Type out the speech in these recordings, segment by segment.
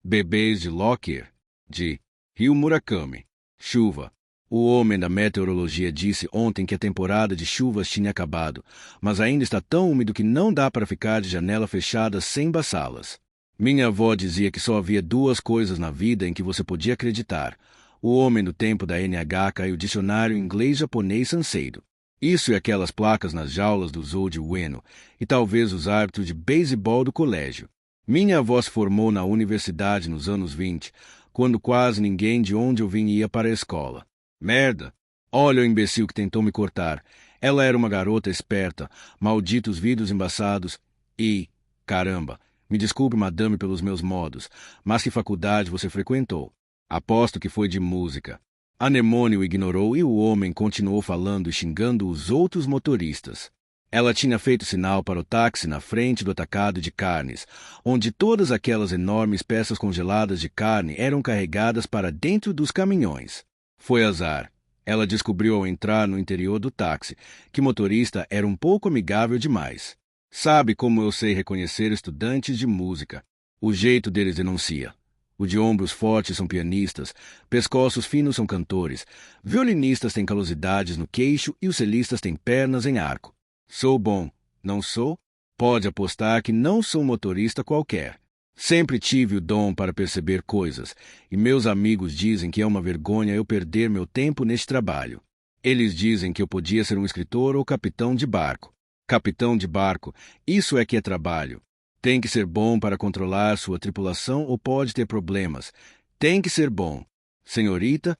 Bebês de Lockyer, de Rio Murakami. Chuva. O homem da meteorologia disse ontem que a temporada de chuvas tinha acabado, mas ainda está tão úmido que não dá para ficar de janela fechada sem embaçá-las. Minha avó dizia que só havia duas coisas na vida em que você podia acreditar: o homem do tempo da NHK e o dicionário inglês-japonês Sanseiro. Isso e aquelas placas nas jaulas do zoo de Ueno, e talvez os árbitros de beisebol do colégio. Minha avó se formou na universidade nos anos 20, quando quase ninguém de onde eu vim ia para a escola. Merda! Olha o imbecil que tentou me cortar. Ela era uma garota esperta, malditos vidros embaçados e... Caramba! Me desculpe, madame, pelos meus modos, mas que faculdade você frequentou? Aposto que foi de música. Anemone o ignorou e o homem continuou falando e xingando os outros motoristas. Ela tinha feito sinal para o táxi na frente do atacado de carnes, onde todas aquelas enormes peças congeladas de carne eram carregadas para dentro dos caminhões. Foi azar. Ela descobriu ao entrar no interior do táxi que o motorista era um pouco amigável demais. Sabe como eu sei reconhecer estudantes de música? O jeito deles denuncia. O de ombros fortes são pianistas, pescoços finos são cantores, violinistas têm calosidades no queixo e os celistas têm pernas em arco. Sou bom, não sou? Pode apostar que não sou um motorista qualquer. Sempre tive o dom para perceber coisas, e meus amigos dizem que é uma vergonha eu perder meu tempo neste trabalho. Eles dizem que eu podia ser um escritor ou capitão de barco. Capitão de barco, isso é que é trabalho. Tem que ser bom para controlar sua tripulação ou pode ter problemas. Tem que ser bom. Senhorita,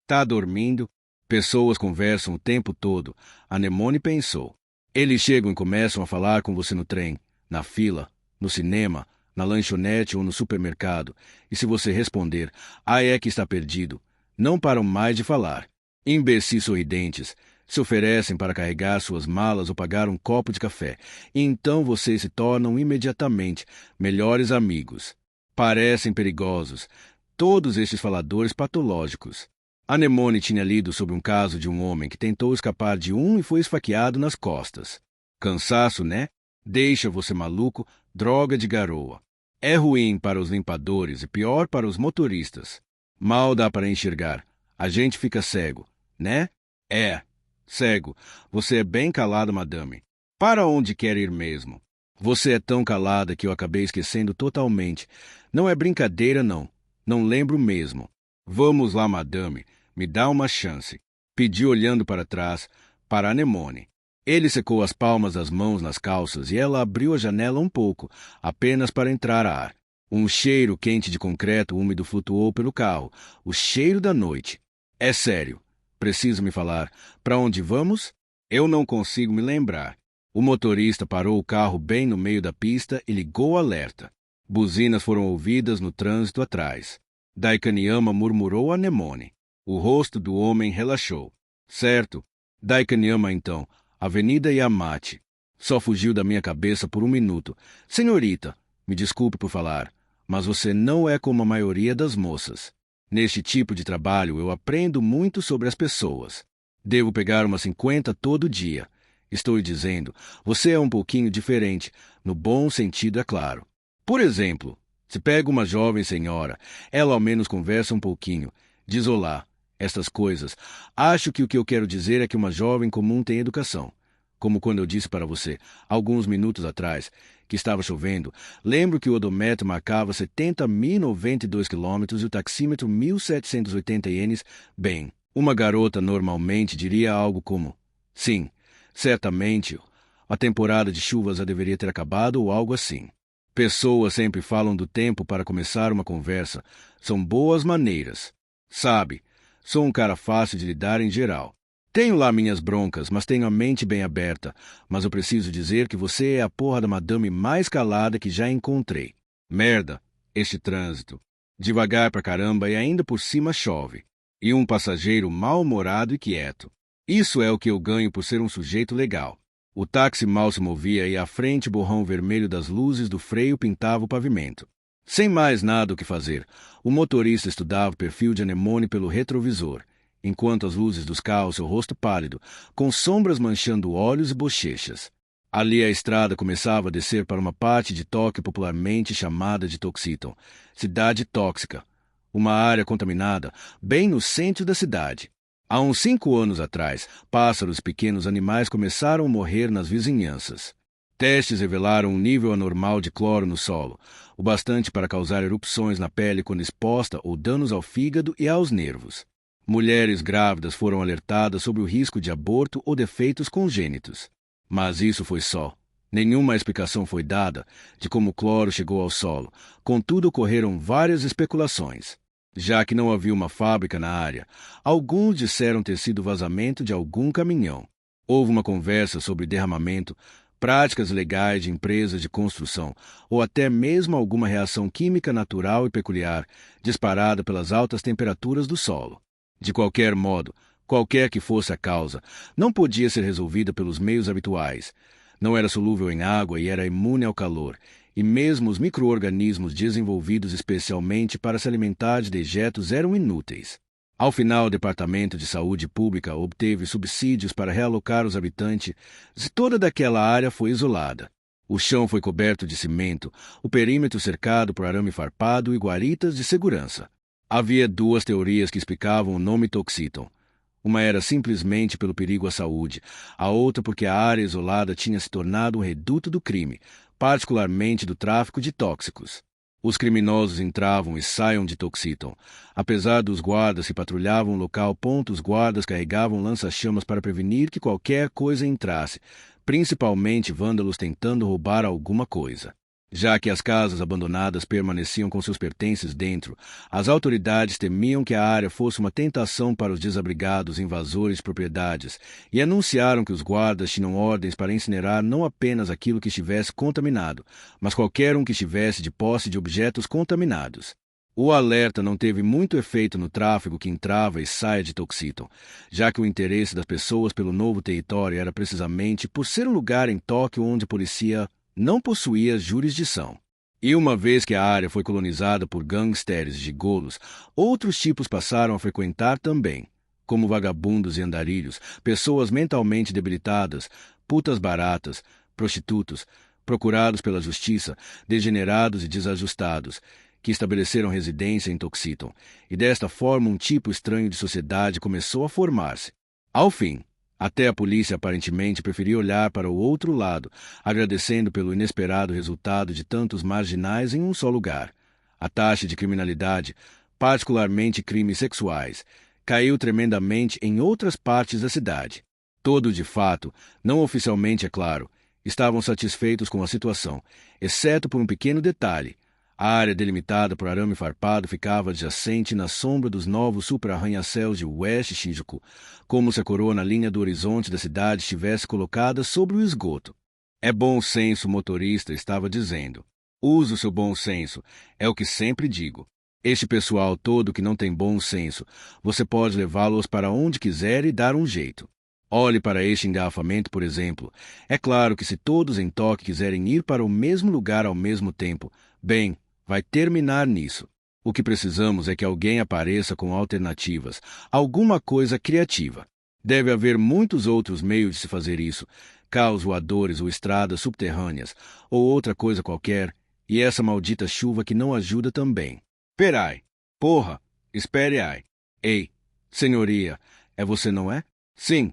tá dormindo? Pessoas conversam o tempo todo. Anemone pensou. Eles chegam e começam a falar com você no trem, na fila, no cinema, na lanchonete ou no supermercado. E se você responder, é que está perdido, não param mais de falar. Imbecis sorridentes se oferecem para carregar suas malas ou pagar um copo de café. E então vocês se tornam imediatamente melhores amigos. Parecem perigosos, todos estes faladores patológicos. Anemone tinha lido sobre um caso de um homem que tentou escapar de um e foi esfaqueado nas costas. Cansaço, né? Deixa você maluco, droga de garoa. É ruim para os limpadores e pior para os motoristas. Mal dá para enxergar. A gente fica cego, né? É, cego. Você é bem calada, madame. Para onde quer ir mesmo? Você é tão calada que eu acabei esquecendo totalmente. Não é brincadeira, não. Não lembro mesmo. Vamos lá, madame. Me dá uma chance. Pedi olhando para trás, para Anemone. Ele secou as palmas das mãos nas calças e ela abriu a janela um pouco, apenas para entrar ar. Um cheiro quente de concreto úmido flutuou pelo carro, o cheiro da noite. É sério. Preciso me falar. Para onde vamos? Eu não consigo me lembrar. O motorista parou o carro bem no meio da pista e ligou o alerta. Buzinas foram ouvidas no trânsito atrás. Daikanyama murmurou a Anemone. O rosto do homem relaxou. Certo. Daikanyama, então. Avenida Yamate. Só fugiu da minha cabeça por um minuto. Senhorita, me desculpe por falar, mas você não é como a maioria das moças. Neste tipo de trabalho eu aprendo muito sobre as pessoas. Devo pegar umas 50 todo dia. Estou lhe dizendo, você é um pouquinho diferente, no bom sentido, é claro. Por exemplo, se pega uma jovem senhora, ela ao menos conversa um pouquinho, diz olá, estas coisas. Acho que o que eu quero dizer é que uma jovem comum tem educação. Como quando eu disse para você, alguns minutos atrás, que estava chovendo, lembro que o odômetro marcava 70.092 quilômetros e o taxímetro 1.780 ienes. Bem, uma garota normalmente diria algo como, sim, certamente, a temporada de chuvas já deveria ter acabado ou algo assim. Pessoas sempre falam do tempo para começar uma conversa. São boas maneiras. Sabe, sou um cara fácil de lidar em geral. Tenho lá minhas broncas, mas tenho a mente bem aberta. Mas eu preciso dizer que você é a porra da madame mais calada que já encontrei. Merda, este trânsito. Devagar pra caramba e ainda por cima chove. E um passageiro mal-humorado e quieto. Isso é o que eu ganho por ser um sujeito legal. O táxi mal se movia e à frente o borrão vermelho das luzes do freio pintava o pavimento. Sem mais nada o que fazer, o motorista estudava o perfil de Anemone pelo retrovisor, enquanto as luzes dos carros seu rosto pálido, com sombras manchando olhos e bochechas. Ali a estrada começava a descer para uma parte de Tóquio popularmente chamada de Toxiton, cidade tóxica, uma área contaminada bem no centro da cidade. Há uns 5 anos atrás, pássaros e pequenos animais começaram a morrer nas vizinhanças. Testes revelaram um nível anormal de cloro no solo, o bastante para causar erupções na pele quando exposta ou danos ao fígado e aos nervos. Mulheres grávidas foram alertadas sobre o risco de aborto ou defeitos congênitos. Mas isso foi só. Nenhuma explicação foi dada de como o cloro chegou ao solo. Contudo, ocorreram várias especulações. Já que não havia uma fábrica na área, alguns disseram ter sido vazamento de algum caminhão. Houve uma conversa sobre derramamento, práticas legais de empresas de construção ou até mesmo alguma reação química natural e peculiar disparada pelas altas temperaturas do solo. De qualquer modo, qualquer que fosse a causa, não podia ser resolvida pelos meios habituais. Não era solúvel em água e era imune ao calor, e mesmo os micro-organismos desenvolvidos especialmente para se alimentar de dejetos eram inúteis. Ao final, o Departamento de Saúde Pública obteve subsídios para realocar os habitantes e toda daquela área foi isolada. O chão foi coberto de cimento, o perímetro cercado por arame farpado e guaritas de segurança. Havia 2 teorias que explicavam o nome Toxiton. Uma era simplesmente pelo perigo à saúde, a outra porque a área isolada tinha se tornado um reduto do crime, particularmente do tráfico de tóxicos. Os criminosos entravam e saíam de Toxiton. Apesar dos guardas que patrulhavam o local, os guardas carregavam lança-chamas para prevenir que qualquer coisa entrasse, principalmente vândalos tentando roubar alguma coisa. Já que as casas abandonadas permaneciam com seus pertences dentro, as autoridades temiam que a área fosse uma tentação para os desabrigados invasores de propriedades e anunciaram que os guardas tinham ordens para incinerar não apenas aquilo que estivesse contaminado, mas qualquer um que estivesse de posse de objetos contaminados. O alerta não teve muito efeito no tráfego que entrava e saía de Toxiton, já que o interesse das pessoas pelo novo território era precisamente por ser um lugar em Tóquio onde a polícia não possuía jurisdição. E uma vez que a área foi colonizada por gangsters e gigolos, outros tipos passaram a frequentar também, como vagabundos e andarilhos, pessoas mentalmente debilitadas, putas baratas, prostitutos, procurados pela justiça, degenerados e desajustados, que estabeleceram residência em Toxiton, e desta forma um tipo estranho de sociedade começou a formar-se. Ao fim, até a polícia aparentemente preferia olhar para o outro lado, agradecendo pelo inesperado resultado de tantos marginais em um só lugar. A taxa de criminalidade, particularmente crimes sexuais, caiu tremendamente em outras partes da cidade. Todos, de fato, não oficialmente é claro, estavam satisfeitos com a situação, exceto por um pequeno detalhe. A área delimitada por arame farpado ficava adjacente na sombra dos novos super-arranha-céus de West Shinjuku, como se a coroa na linha do horizonte da cidade estivesse colocada sobre o esgoto. É bom senso, o motorista estava dizendo. Use o seu bom senso, é o que sempre digo. Este pessoal todo que não tem bom senso, você pode levá-los para onde quiser e dar um jeito. Olhe para este engarrafamento, por exemplo. É claro que se todos em Tóquio quiserem ir para o mesmo lugar ao mesmo tempo, bem, vai terminar nisso. O que precisamos é que alguém apareça com alternativas, alguma coisa criativa. Deve haver muitos outros meios de se fazer isso, carros voadores ou estradas subterrâneas, ou outra coisa qualquer, e essa maldita chuva que não ajuda também. Perai! Porra! Espere aí! Ei, senhoria, é você, não é? Sim,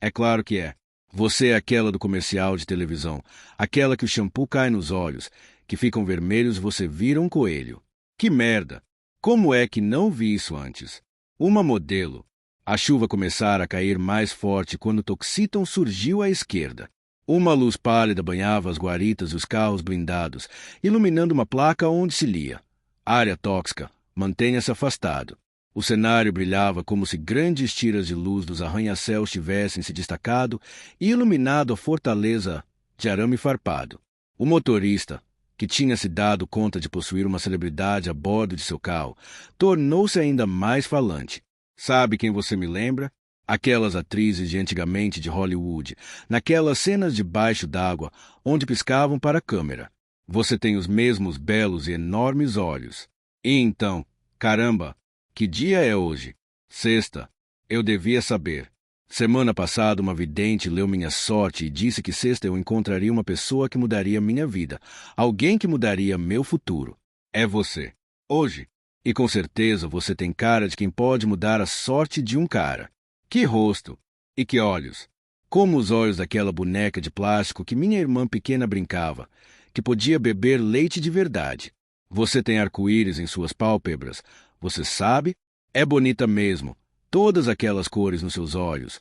é claro que é. Você é aquela do comercial de televisão, aquela que o shampoo cai nos olhos, que ficam vermelhos e você vira um coelho. Que merda! Como é que não vi isso antes? Uma modelo. A chuva começara a cair mais forte quando Toxiton surgiu à esquerda. Uma luz pálida banhava as guaritas e os carros blindados, iluminando uma placa onde se lia: área tóxica, mantenha-se afastado. O cenário brilhava como se grandes tiras de luz dos arranha-céus tivessem se destacado e iluminado a fortaleza de arame farpado. O motorista, que tinha se dado conta de possuir uma celebridade a bordo de seu carro, tornou-se ainda mais falante. Sabe quem você me lembra? Aquelas atrizes de antigamente de Hollywood, naquelas cenas debaixo d'água, onde piscavam para a câmera. Você tem os mesmos belos e enormes olhos. E então, caramba, que dia é hoje? Sexta. Eu devia saber. Semana passada, uma vidente leu minha sorte e disse que sexta eu encontraria uma pessoa que mudaria minha vida, alguém que mudaria meu futuro. É você. Hoje. E com certeza você tem cara de quem pode mudar a sorte de um cara. Que rosto! E que olhos! Como os olhos daquela boneca de plástico que minha irmã pequena brincava, que podia beber leite de verdade. Você tem arco-íris em suas pálpebras. Você sabe? É bonita mesmo. Todas aquelas cores nos seus olhos.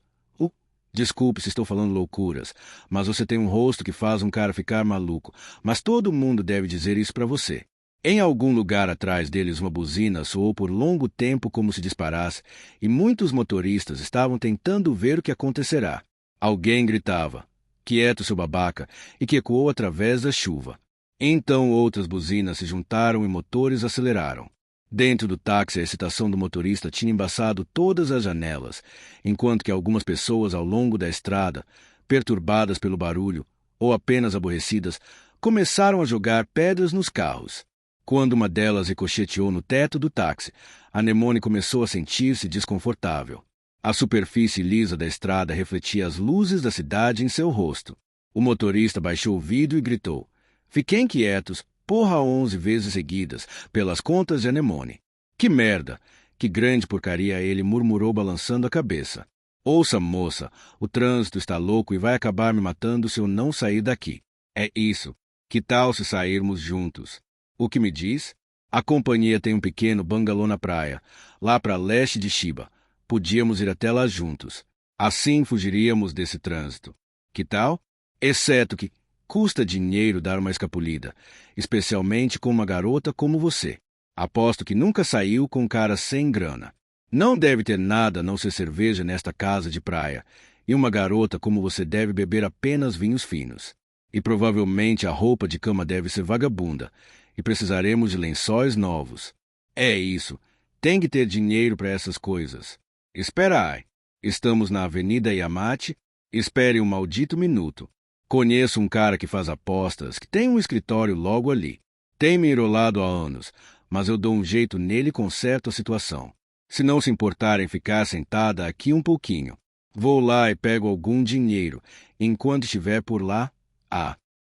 Desculpe se estou falando loucuras, mas você tem um rosto que faz um cara ficar maluco. Mas todo mundo deve dizer isso para você. Em algum lugar atrás deles uma buzina soou por longo tempo como se disparasse, e muitos motoristas estavam tentando ver o que acontecerá. Alguém gritava, "Quieto, seu babaca", e que ecoou através da chuva. Então outras buzinas se juntaram e motores aceleraram. Dentro do táxi, a excitação do motorista tinha embaçado todas as janelas, enquanto que algumas pessoas ao longo da estrada, perturbadas pelo barulho ou apenas aborrecidas, começaram a jogar pedras nos carros. Quando uma delas ricocheteou no teto do táxi, Anemone começou a sentir-se desconfortável. A superfície lisa da estrada refletia as luzes da cidade em seu rosto. O motorista baixou o vidro e gritou, "Fiquem quietos, porra 11 vezes seguidas, pelas contas de Anemone." "Que merda! Que grande porcaria!" ele murmurou balançando a cabeça. "Ouça, moça, o trânsito está louco e vai acabar me matando se eu não sair daqui." "É isso. Que tal se sairmos juntos?" "O que me diz?" "A companhia tem um pequeno bangalô na praia, lá para leste de Chiba. Podíamos ir até lá juntos. Assim fugiríamos desse trânsito." "Que tal?" "Exceto que custa dinheiro dar uma escapulida, especialmente com uma garota como você. Aposto que nunca saiu com um cara sem grana. Não deve ter nada a não ser cerveja nesta casa de praia, e uma garota como você deve beber apenas vinhos finos. E provavelmente a roupa de cama deve ser vagabunda, e precisaremos de lençóis novos. É isso. Tem que ter dinheiro para essas coisas. Espera aí. Estamos na Avenida Yamate. Espere um maldito minuto. Conheço um cara que faz apostas, que tem um escritório logo ali. Tem me enrolado há anos, mas eu dou um jeito nele e conserto a situação. Se não se importarem ficar sentada aqui um pouquinho, vou lá e pego algum dinheiro, enquanto estiver por lá.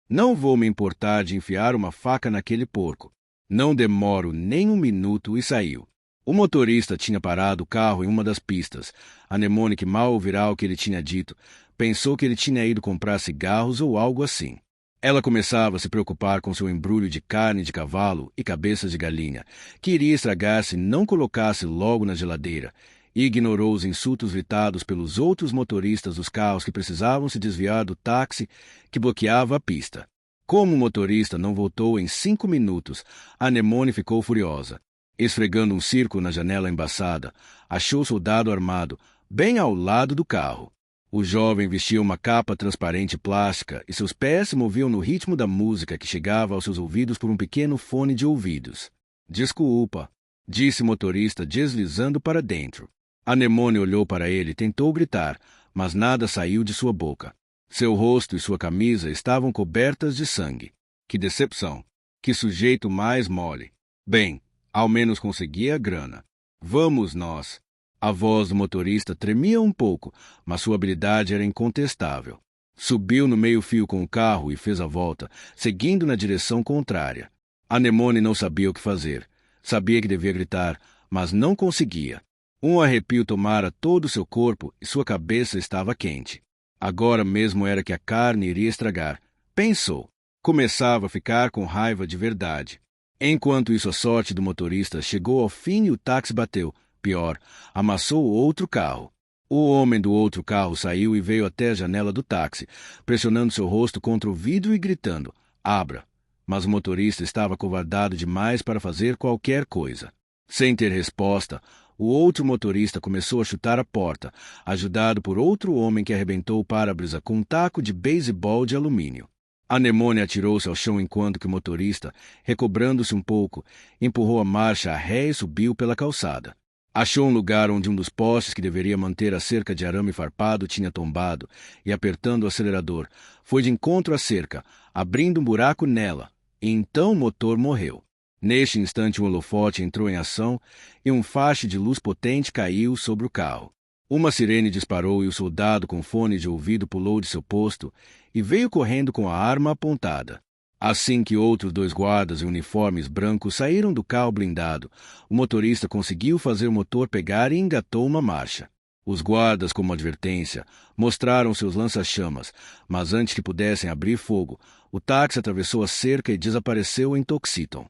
Não vou me importar de enfiar uma faca naquele porco." Não demoro nem um minuto e saiu. O motorista tinha parado o carro em uma das pistas. Anemone, que mal ouvirá o que ele tinha dito, pensou que ele tinha ido comprar cigarros ou algo assim. Ela começava a se preocupar com seu embrulho de carne de cavalo e cabeças de galinha, que iria estragar se não colocasse logo na geladeira, e ignorou os insultos gritados pelos outros motoristas dos carros que precisavam se desviar do táxi que bloqueava a pista. Como o motorista não voltou em 5 minutos, Anemone ficou furiosa. Esfregando um círculo na janela embaçada, achou o soldado armado, bem ao lado do carro. O jovem vestia uma capa transparente plástica e seus pés se moviam no ritmo da música que chegava aos seus ouvidos por um pequeno fone de ouvidos. "Desculpa", disse o motorista, deslizando para dentro. Anemone olhou para ele e tentou gritar, mas nada saiu de sua boca. Seu rosto e sua camisa estavam cobertas de sangue. Que decepção! Que sujeito mais mole! Bem, ao menos conseguia a grana. "Vamos nós." A voz do motorista tremia um pouco, mas sua habilidade era incontestável. Subiu no meio-fio com o carro e fez a volta, seguindo na direção contrária. Anemone não sabia o que fazer. Sabia que devia gritar, mas não conseguia. Um arrepio tomara todo o seu corpo e sua cabeça estava quente. Agora mesmo era que a carne iria estragar, pensou. Começava a ficar com raiva de verdade. Enquanto isso, a sorte do motorista chegou ao fim e o táxi bateu. Pior, amassou outro carro. O homem do outro carro saiu e veio até a janela do táxi, pressionando seu rosto contra o vidro e gritando, "Abra!" Mas o motorista estava acovardado demais para fazer qualquer coisa. Sem ter resposta, o outro motorista começou a chutar a porta, ajudado por outro homem que arrebentou o para-brisa com um taco de beisebol de alumínio. Anemone atirou-se ao chão enquanto que o motorista, recobrando-se um pouco, empurrou a marcha a ré e subiu pela calçada. Achou um lugar onde um dos postes que deveria manter a cerca de arame farpado tinha tombado e, apertando o acelerador, foi de encontro à cerca, abrindo um buraco nela, e então o motor morreu. Neste instante, um holofote entrou em ação e um faixe de luz potente caiu sobre o carro. Uma sirene disparou e o soldado com fone de ouvido pulou de seu posto e veio correndo com a arma apontada. Assim que outros 2 guardas em uniformes brancos saíram do carro blindado, o motorista conseguiu fazer o motor pegar e engatou uma marcha. Os guardas, como advertência, mostraram seus lança-chamas, mas antes que pudessem abrir fogo, o táxi atravessou a cerca e desapareceu em Tuxedo.